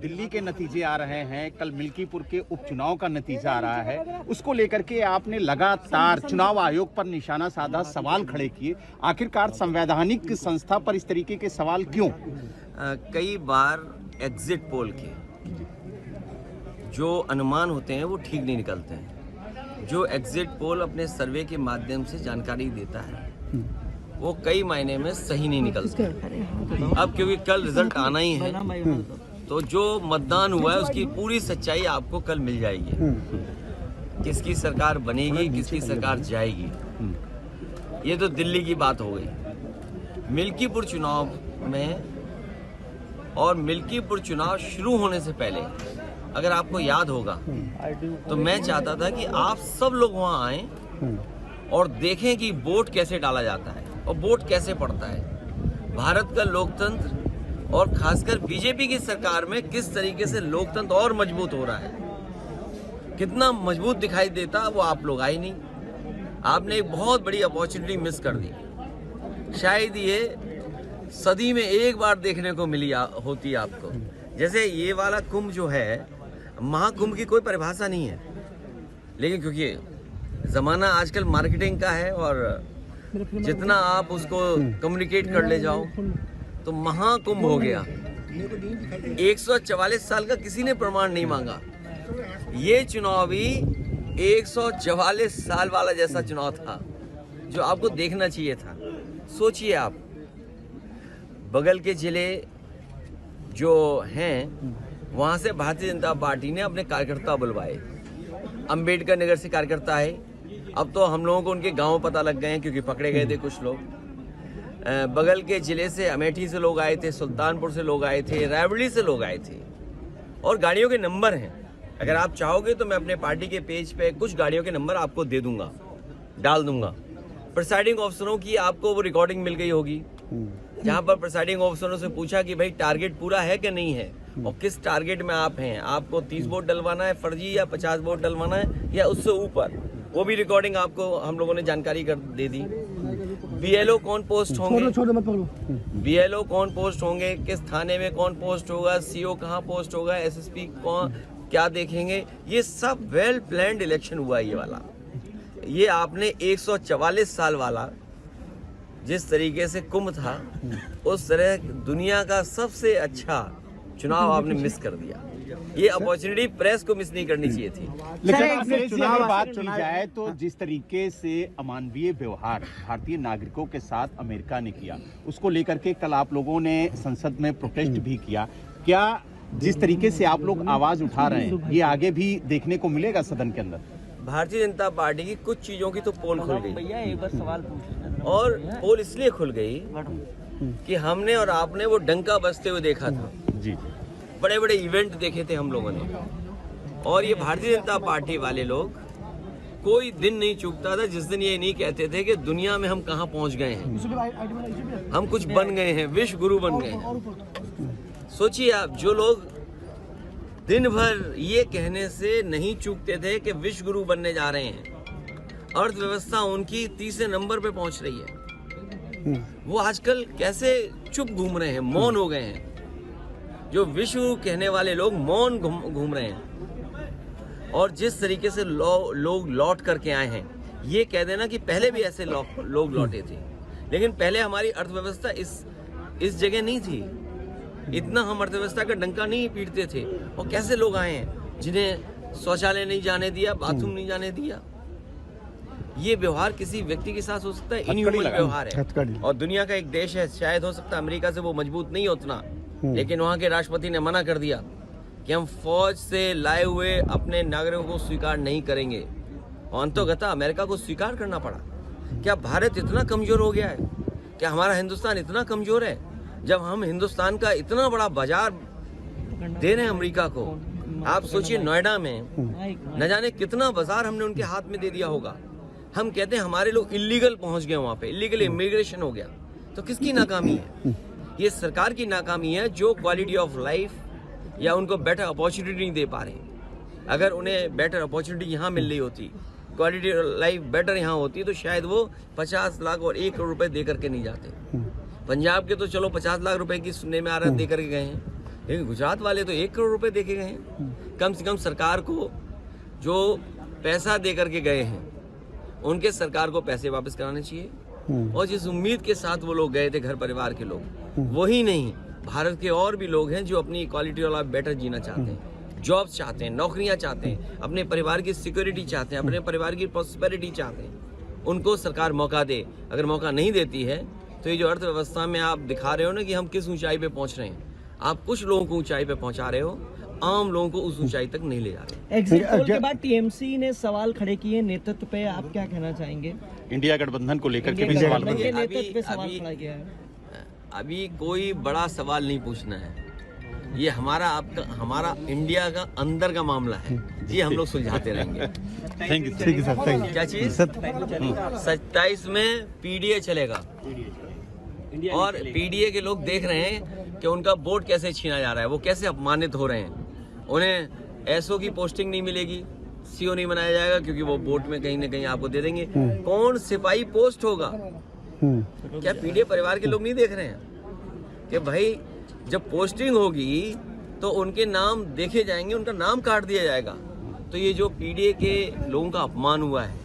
दिल्ली के नतीजे आ रहे हैं, कल मिल्कीपुर के उपचुनाव का नतीजा आ रहा है, उसको लेकर के आपने लगातार चुनाव आयोग पर निशाना साधा, सवाल खड़े किए। आखिरकार संवैधानिक संस्था पर इस तरीके के सवाल क्यों? कई बार एग्जिट पोल के जो अनुमान होते हैं वो ठीक नहीं निकलते हैं। जो एग्जिट पोल अपने सर्वे के माध्यम से जानकारी देता है वो कई मायने में सही नहीं निकलता। अब क्योंकि कल रिजल्ट आना ही है तो जो मतदान हुआ है उसकी पूरी सच्चाई आपको कल मिल जाएगी। किसकी सरकार बनेगी, किसकी सरकार जाएगी, ये तो दिल्ली की बात हो गई। मिल्कीपुर चुनाव में और मिल्कीपुर चुनाव शुरू होने से पहले अगर आपको याद होगा तो मैं चाहता था कि आप सब लोग वहां आएं और देखें कि वोट कैसे डाला जाता है और वोट कैसे पड़ता है। भारत का लोकतंत्र और खासकर बीजेपी की सरकार में किस तरीके से लोकतंत्र और मजबूत हो रहा है, कितना मजबूत दिखाई देता वो आप लोग आए नहीं। आपने एक बहुत बड़ी अपॉर्चुनिटी मिस कर दी। शायद ये सदी में एक बार देखने को मिली होती आपको। जैसे ये वाला कुंभ जो है, महाकुंभ की कोई परिभाषा नहीं है, लेकिन क्योंकि ज़माना आजकल मार्केटिंग का है और जितना आप उसको कम्युनिकेट कर ले जाओ तो महाकुंभ हो गया। 144 साल का किसी ने प्रमाण नहीं मांगा। ये चुनाव भी 144 साल वाला जैसा चुनाव था जो आपको देखना चाहिए था। सोचिए आप, बगल के जिले जो हैं वहाँ से भारतीय जनता पार्टी ने अपने कार्यकर्ता बुलवाए। अंबेडकर नगर से कार्यकर्ता है, अब तो हम लोगों को उनके गांव पता लग गए हैं क्योंकि पकड़े गए थे कुछ लोग। बगल के जिले से अमेठी से लोग आए थे, सुल्तानपुर से लोग आए थे, रायबरेली से लोग आए थे और गाड़ियों के नंबर हैं। अगर आप चाहोगे तो मैं अपने पार्टी के पेज पे कुछ गाड़ियों के नंबर आपको दे दूंगा, डाल दूंगा। प्रिसाइडिंग ऑफिसरों की आपको वो रिकॉर्डिंग मिल गई होगी जहाँ पर प्रिसाइडिंग ऑफिसरों से पूछा कि भाई टारगेट पूरा है कि नहीं है और किस टारगेट में आप हैं, आपको 30 वोट डलवाना है फर्जी या 50 वोट डलवाना है या उससे ऊपर, वो भी रिकॉर्डिंग आपको हम लोगों ने जानकारी कर दे दी। बीएलओ कौन पोस्ट होंगे, बीएलओ कौन पोस्ट होंगे, किस थाने में कौन पोस्ट होगा, सीओ कहाँ पोस्ट होगा, एसएसपी कौन क्या देखेंगे, ये सब वेल प्लान्ड इलेक्शन हुआ। ये वाला ये आपने 144 साल वाला जिस तरीके से कुंभ था उस तरह दुनिया का सबसे अच्छा चुनाव आपने मिस कर दिया। ये अपॉर्चुनिटी प्रेस को मिस नहीं करनी चाहिए थी। लेकिन अगर चुनाव बात की जाए तो जिस तरीके से अमानवीय व्यवहार भारतीय नागरिकों के साथ अमेरिका ने किया, उसको लेकर के कल आप लोगों ने संसद में प्रोटेस्ट भी किया। क्या जिस तरीके से आप लोग आवाज उठा रहे हैं ये आगे भी देखने को मिलेगा सदन के अंदर? भारतीय जनता पार्टी की कुछ चीजों की तो पोल खुल गई। भैया एक बार सवाल पूछ, और पोल इसलिए खुल गई कि हमने और आपने वो डंका बजते हुए देखा था जी। बड़े बड़े इवेंट देखे थे हम लोगों ने, और ये भारतीय जनता पार्टी वाले लोग कोई दिन नहीं चूकता था जिस दिन ये नहीं कहते थे कि दुनिया में हम कहाँ पहुंच गए हैं, हम कुछ बन गए हैं, विश्व गुरु बन गए हैं। सोचिए आप, जो लोग दिन भर ये कहने से नहीं चूकते थे कि विश्व गुरु बनने जा रहे हैं, अर्थव्यवस्था उनकी तीसरे नंबर पे पहुंच रही है, वो आजकल कैसे चुप घूम रहे हैं, मौन हो गए हैं। जो विश्व कहने वाले लोग मौन घूम रहे हैं। और जिस तरीके से लोग लौट करके आए हैं, ये कह देना कि पहले भी ऐसे लोग लौटे थे, लेकिन पहले हमारी अर्थव्यवस्था इस जगह नहीं थी, इतना हम अर्थव्यवस्था का डंका नहीं पीटते थे। और कैसे लोग आए हैं जिन्हें शौचालय नहीं जाने दिया, बाथरूम नहीं जाने दिया। ये व्यवहार किसी व्यक्ति के साथ हो सकता है, इनह्यूमन व्यवहार है। और दुनिया का एक देश है, शायद हो सकता है अमेरिका से वो मजबूत नहीं उतना, लेकिन वहाँ के राष्ट्रपति ने मना कर दिया कि हम फौज से लाए हुए अपने नागरिकों को स्वीकार नहीं करेंगे। और अंततः अमेरिका को स्वीकार करना पड़ा। क्या भारत इतना कमजोर हो गया है? क्या हमारा हिंदुस्तान इतना कमजोर है जब हम हिंदुस्तान का इतना बड़ा बाजार दे रहे हैं अमेरिका को? आप सोचिए, नोएडा में न जाने कितना बाजार हमने उनके हाथ में दे दिया होगा। हम कहते हैं हमारे लोग इलीगल पहुंच गए, वहां पे इलीगल इमिग्रेशन हो गया। तो किसकी नाकामी है? ये सरकार की नाकामी है जो क्वालिटी ऑफ लाइफ या उनको बेटर अपॉर्चुनिटी नहीं दे पा रहे। अगर उन्हें बेटर अपॉर्चुनिटी यहाँ मिल रही होती, क्वालिटी ऑफ लाइफ बेटर यहाँ होती, तो शायद वो 50 लाख और 1 करोड़ रुपए दे करके नहीं जाते। पंजाब के तो चलो 50 लाख रुपए की सुनने में आ रहा है दे करके गए हैं, लेकिन गुजरात वाले तो 1 करोड़ रुपए दे के गए हैं। कम से कम सरकार को जो पैसा दे करके गए हैं उनके सरकार को पैसे वापस कराने चाहिए। और जिस उम्मीद के साथ वो लोग गए थे, घर परिवार के लोग, वही नहीं, भारत के और भी लोग हैं जो अपनी इक्वालिटी वाला बेटर जीना चाहते हैं, जॉब्स चाहते हैं, नौकरियां चाहते हैं, अपने परिवार की सिक्योरिटी चाहते हैं, अपने परिवार की प्रॉस्पेरिटी चाहते हैं। उनको सरकार मौका दे। अगर मौका नहीं देती है तो ये जो अर्थव्यवस्था में आप दिखा रहे हो ना कि हम किस ऊंचाई पे पहुंच रहे हैं, आप कुछ लोगों को ऊंचाई पे पहुंचा रहे हो, आम लोगों को उस ऊंचाई तक नहीं ले जा रहे। एग्जिट पोल के बाद टीएमसी ने सवाल खड़े किए नेतृत्व पे, आप क्या कहना चाहेंगे? इंडिया गठबंधन को लेकर के भी सवाल के किया। नेतृत्व पे सवाल खड़ा किया है। अभी कोई बड़ा सवाल नहीं पूछना है, ये हमारा इंडिया का अंदर का मामला है, ये हम लोग सुलझाते रहेंगे। Thank you sir. Thank you. क्या चीज? 27 में पीडीए चलेगा और पीडीए के लोग देख रहे हैं कि उनका वोट कैसे छीना जा रहा है, वो कैसे अपमानित हो रहे हैं। उन्हें एसओ की पोस्टिंग नहीं मिलेगी, सीओ नहीं बनाया जाएगा, क्योंकि वो वोट में कहीं ना कहीं आपको दे देंगे। कौन सिपाही पोस्ट होगा? क्या पीडीए परिवार के लोग नहीं देख रहे हैं कि भाई जब पोस्टिंग होगी तो उनके नाम देखे जाएंगे, उनका नाम काट दिया जाएगा। तो ये जो पीडीए के लोगों का अपमान हुआ है,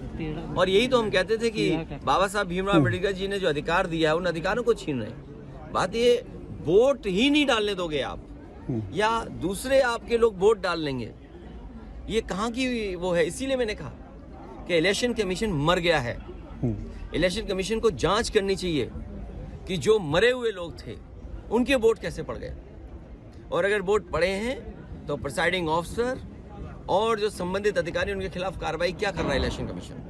और यही तो हम कहते थे कि बाबा साहब भीमराव अम्बेडकर जी ने जो अधिकार दिया है उन अधिकारों को छीन रहे हैं। बात ये वोट ही नहीं डालने दोगे आप, या दूसरे आपके लोग वोट डाल लेंगे, ये कहाँ की वो है? इसीलिए मैंने कहा कि इलेक्शन कमीशन मर गया है। इलेक्शन कमीशन को जांच करनी चाहिए कि जो मरे हुए लोग थे उनके वोट कैसे पड़ गए, और अगर वोट पड़े हैं तो प्रिसाइडिंग ऑफिसर और जो संबंधित अधिकारी उनके खिलाफ कार्रवाई क्या कर रहा है इलेक्शन कमीशन।